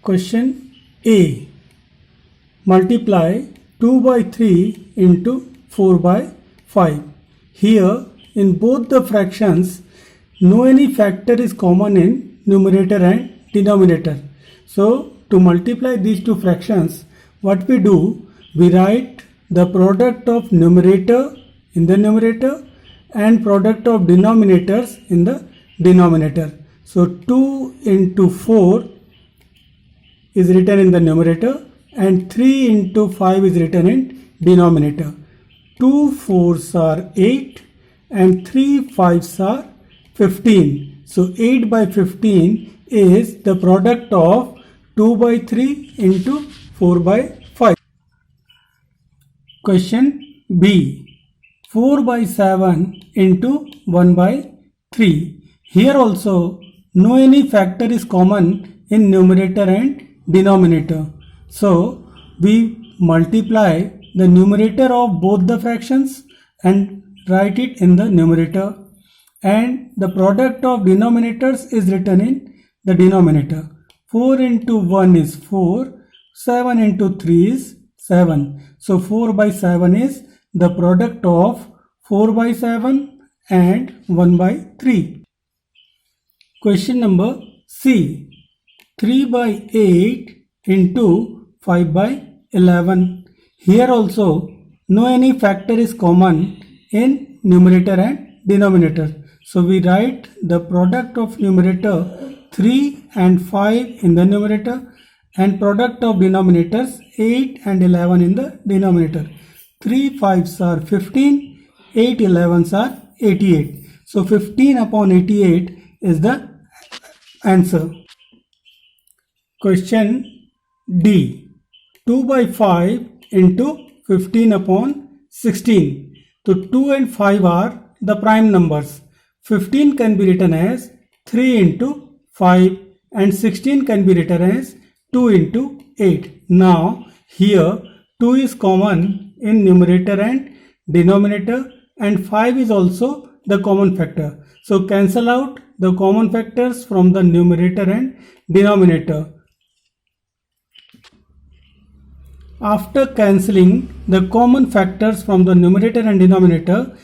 Question A. Multiply 2 by 3 into 4 by 5. Here in both the fractions, no any factor is common in numerator and denominator. So to multiply these two fractions, what we do, we write the product of numerator in the numerator and product of denominators in the denominator. So 2 into 4 is written in the numerator and 3 into 5 is written in denominator. 2 4s are 8 and 3 5s are 15. So 8 by 15 is the product of 2 by 3 into 4 by 5. Question B. 4 by 7 into 1 by 3. Here also no any factor is common in numerator and denominator. So we multiply the numerator of both the fractions and write it in the numerator, and the product of denominators is written in the denominator. 4 into 1 is 4, 7 into 3 is 7. So 4 by 7 is the product of 4 by 7 and 1 by 3. Question number C. 3 by 8 into 5 by 11. Here also no any factor is common in numerator and denominator. So we write the product of numerator 3 and 5 in the numerator and product of denominators 8 and 11 in the denominator. 3 5s are 15, 8 11s are 88. So 15 upon 88 is the answer. Question D. 2 by 5 into 15 upon 16. So 2 and 5 are the prime numbers. 15 can be written as 3 into 5 and 16 can be written as 2 into 8. Now here 2 is common in numerator and denominator and 5 is also the common factor. So cancel out the common factors from the numerator and denominator. After cancelling the common factors from the numerator and denominator,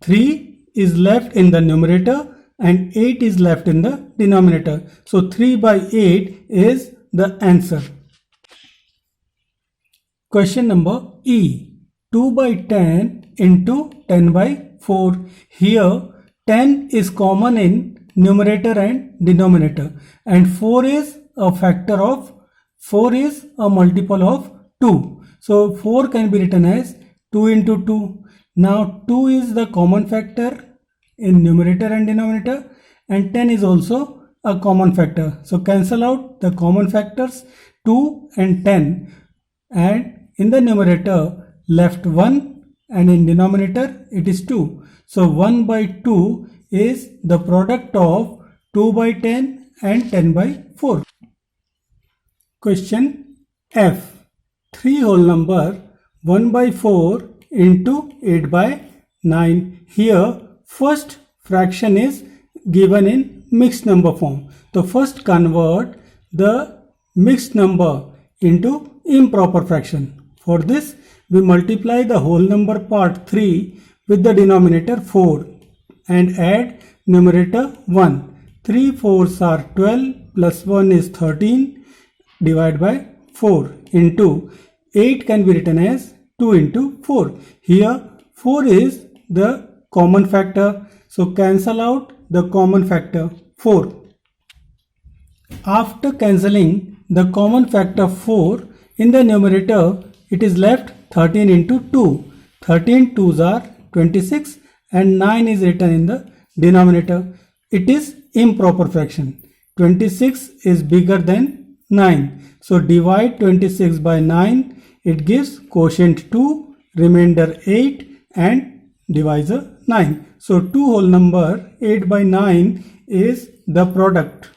3 is left in the numerator and 8 is left in the denominator. So 3 by 8 is the answer. Question number E. 2 by 10 into 10 by 4. Here 10 is common in numerator and denominator and 4 is a factor of 4 is a multiple of 2. So 4 can be written as 2 into 2. Now 2 is the common factor in numerator and denominator and 10 is also a common factor. So cancel out the common factors 2 and 10, and in the numerator left 1 and in denominator it is 2. So 1 by 2 is the product of 2 by 10 and 10 by 4. Question F. 3 whole number 1 by 4 into 8 by 9. Here first fraction is given in mixed number form. So first convert the mixed number into improper fraction. For this we multiply the whole number part 3 with the denominator 4 and add numerator 1. 3 4s are 12 plus 1 is 13 divided by 4 into 8 can be written as 2 into 4. Here 4 is the common factor. So cancel out the common factor 4. After cancelling the common factor 4 in the numerator, it is left 13 into 2. 13 2s are 26 and 9 is written in the denominator. It is improper fraction. 26 is bigger than 9. So divide 26 by 9. It gives quotient 2, remainder 8 and divisor 9. So 2 whole number 8 by 9 is the product.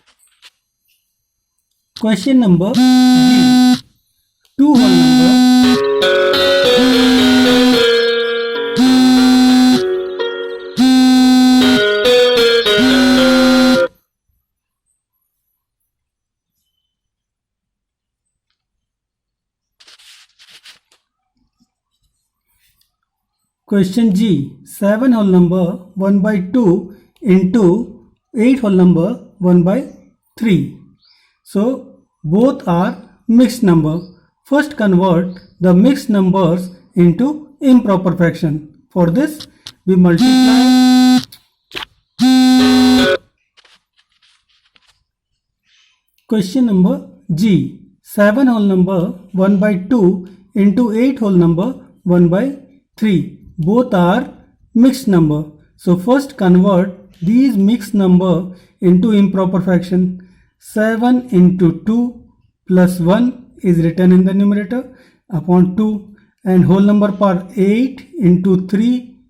Question number D. 2 whole number Question G. 7 whole number 1 by 2 into 8 whole number 1 by 3. So both are mixed number. First convert the mixed numbers into improper fraction. For this we multiply question number G. 7 whole number 1 by 2 into 8 whole number 1 by 3. Both are mixed number. So first convert these mixed number into improper fraction. 7 into 2 plus 1 is written in the numerator upon 2, and whole number part 8 into 3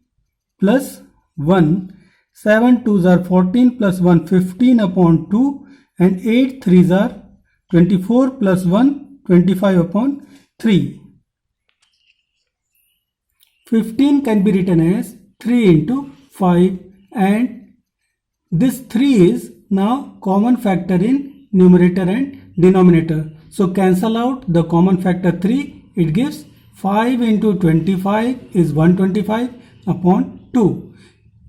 plus 1. 7 2s are 14 plus 1 15 upon 2, and 8 3s are 24 plus 1 25 upon 3. 15 can be written as 3 into 5, and this 3 is now common factor in numerator and denominator. So cancel out the common factor 3. It gives 5 into 25 is 125 upon 2.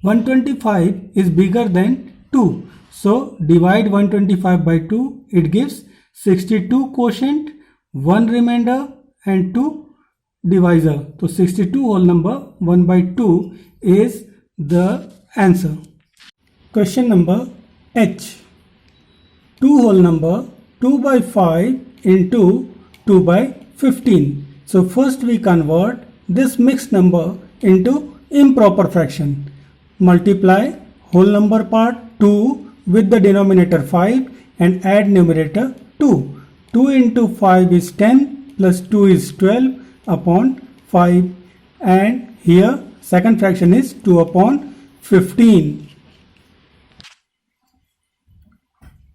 125 is bigger than 2. So divide 125 by 2. It gives 62 quotient, 1 remainder and 2 divisor. So 62 whole number 1 by 2 is the answer. Question number H. 2 whole number 2 by 5 into 2 by 15. So first we convert this mixed number into improper fraction. Multiply whole number part 2 with the denominator 5 and add numerator 2. 2 into 5 is 10 plus 2 is 12 upon 5, and here second fraction is 2 upon 15.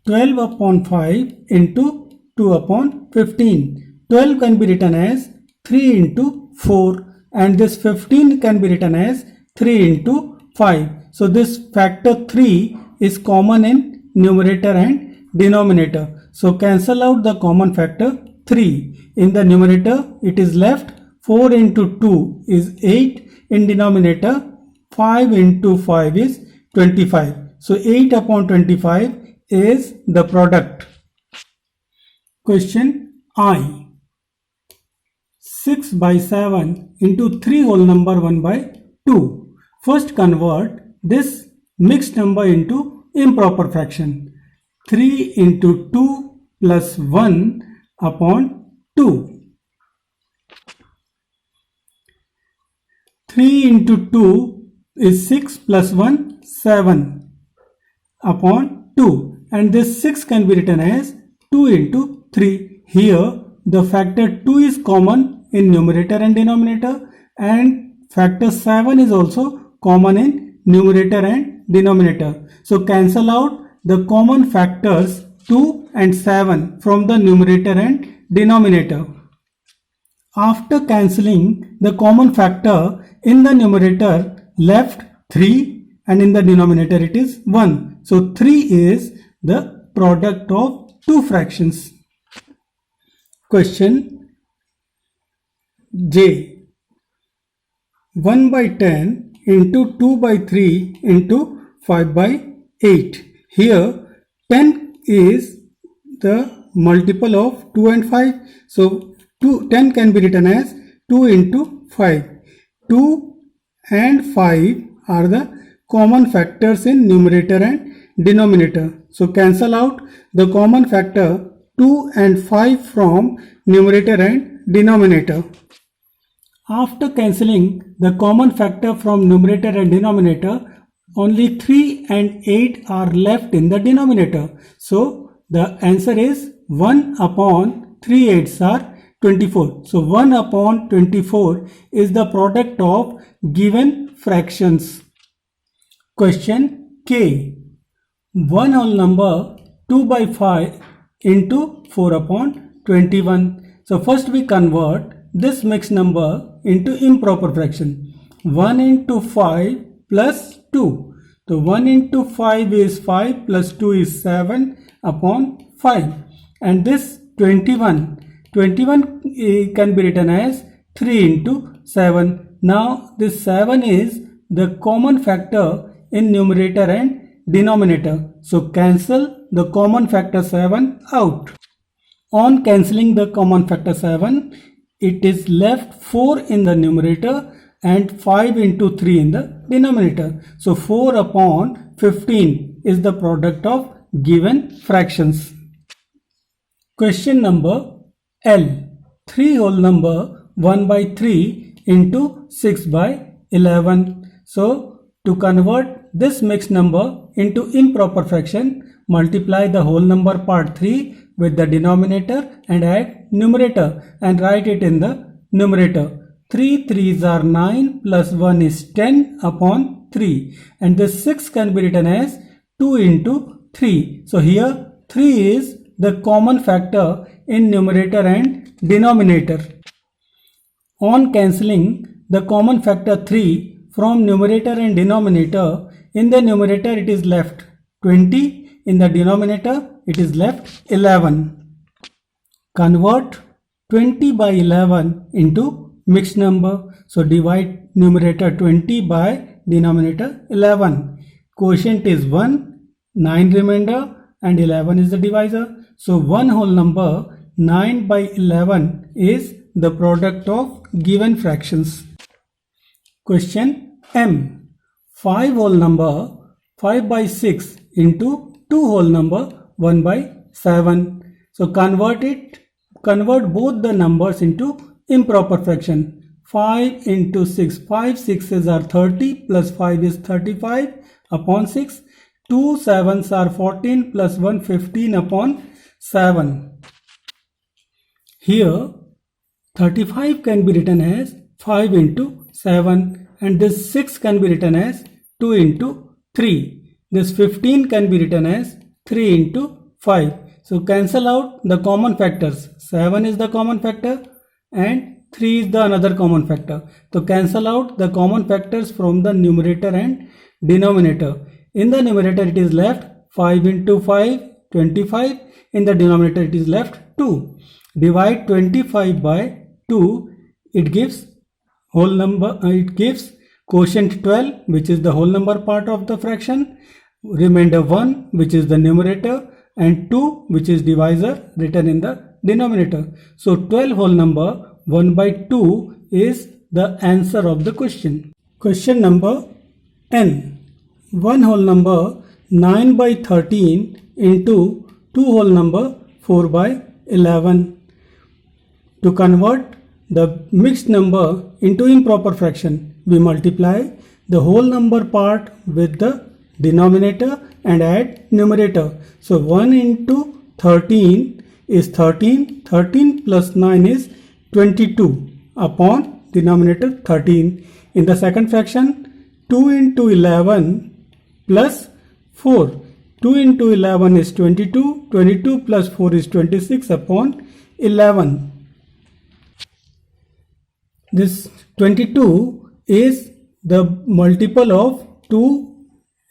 12 upon 5 into 2 upon 15. 12 can be written as 3 into 4, and this 15 can be written as 3 into 5. So this factor 3 is common in numerator and denominator. So cancel out the common factor 3. In the numerator it is left 4 into 2 is 8. In denominator 5 into 5 is 25. So 8 upon 25 is the product. Question I. 6 by 7 into 3 whole number 1 by 2. First convert this mixed number into improper fraction. 3 into 2 plus 1 upon 2. 3 into 2 is 6 plus 1 7 upon 2, and this 6 can be written as 2 into 3. Here the factor 2 is common in numerator and denominator, and factor 7 is also common in numerator and denominator. So cancel out the common factors 2 and 7 from the numerator and denominator. After cancelling the common factor, in the numerator left 3 and in the denominator it is 1. So 3 is the product of two fractions. Question J. 1 by 10 into 2 by 3 into 5 by 8. Here 10 is the multiple of 2 and 5. So 10 can be written as 2 into 5. 2 and 5 are the common factors in numerator and denominator. So cancel out the common factor 2 and 5 from numerator and denominator. After cancelling the common factor from numerator and denominator, only 3 and 8 are left in the denominator. So the answer is 1 upon 3 8s are 24. So 1 upon 24 is the product of given fractions. Question K. 1 whole number 2 by 5 into 4 upon 21. So first we convert this mixed number into improper fraction. 1 into 5 plus 2. So 1 into 5 is 5 plus 2 is 7 upon 5. And this 21 can be written as 3 into 7. Now this 7 is the common factor in numerator and denominator. So cancel the common factor 7 out. On cancelling the common factor 7, it is left 4 in the numerator and 5 into 3 in the denominator. So 4 upon 15 is the product of given fractions. Question number L. 3 whole number 1 by 3 into 6 by 11. So to convert this mixed number into improper fraction, multiply the whole number part 3 with the denominator and add numerator and write it in the numerator. 3 3s are 9 plus 1 is 10 upon 3, and this 6 can be written as 2 into 3. So here 3 is the common factor in numerator and denominator. On cancelling the common factor 3 from numerator and denominator, in the numerator it is left 20, in the denominator it is left 11. Convert 20 by 11 into mixed number. So divide numerator 20 by denominator 11. Quotient is 1, 9 remainder, and 11 is the divisor. So 1 whole number 9 by 11 is the product of given fractions. Question M. 5 whole number 5 by 6 into 2 whole number 1 by 7. So convert both the numbers into improper fraction. 5 into 6, 5 6s are 30 plus 5 is 35 upon 6. 2 7s are 14 plus 1 15 upon 7. Here 35 can be written as 5 into 7, and this 6 can be written as 2 into 3. This 15 can be written as 3 into 5. So cancel out the common factors. 7 is the common factor and 3 is the another common factor. So cancel out the common factors from the numerator and denominator. In the numerator it is left 5 into 5, 25. In the denominator it is left 2. Divide 25 by 2. It gives whole number. It gives quotient 12, which is the whole number part of the fraction. Remainder 1, which is the numerator, and 2, which is divisor, written in the denominator. So 12 whole number 1 by 2 is the answer of the question. Question number N. 1 whole number 9 by 13 into 2 whole number 4 by 11. To convert the mixed number into improper fraction, we multiply the whole number part with the denominator and add numerator. So 1 into 13 is 13. 13 plus 9 is 22 upon denominator 13. In the second fraction, 2 into 11 plus 4. 2 into 11 is 22. 22 plus 4 is 26 upon 11. This 22 is the multiple of 2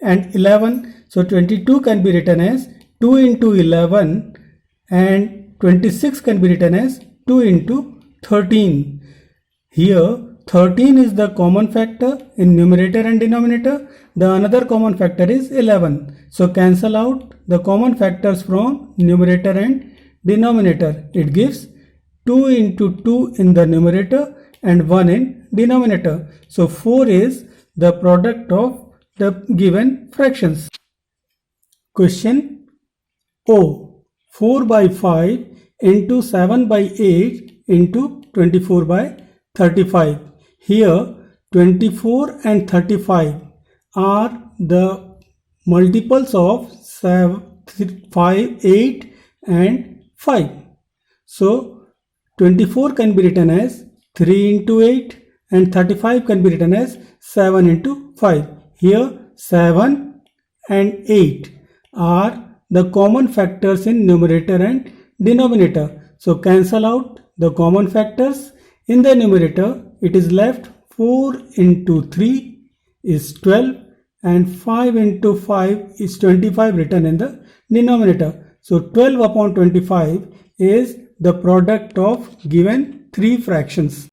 and 11. So 22 can be written as 2 into 11 and 26 can be written as 2 into 13. Here 13 is the common factor in numerator and denominator. The another common factor is 11. So cancel out the common factors from numerator and denominator. It gives 2 into 2 in the numerator and 1 in denominator. So 4 is the product of the given fractions. Question O. 4 by 5 into 7 by 8 into 24 by 35. Here 24 and 35 are the multiples of 5, 8 and 5. So 24 can be written as 3 into 8 and 35 can be written as 7 into 5. Here 7 and 8 are the common factors in numerator and denominator. So cancel out the common factors. In the numerator it is left 4 into 3 is 12 and 5 into 5 is 25 written in the denominator. So 12 upon 25 is the product of given three fractions.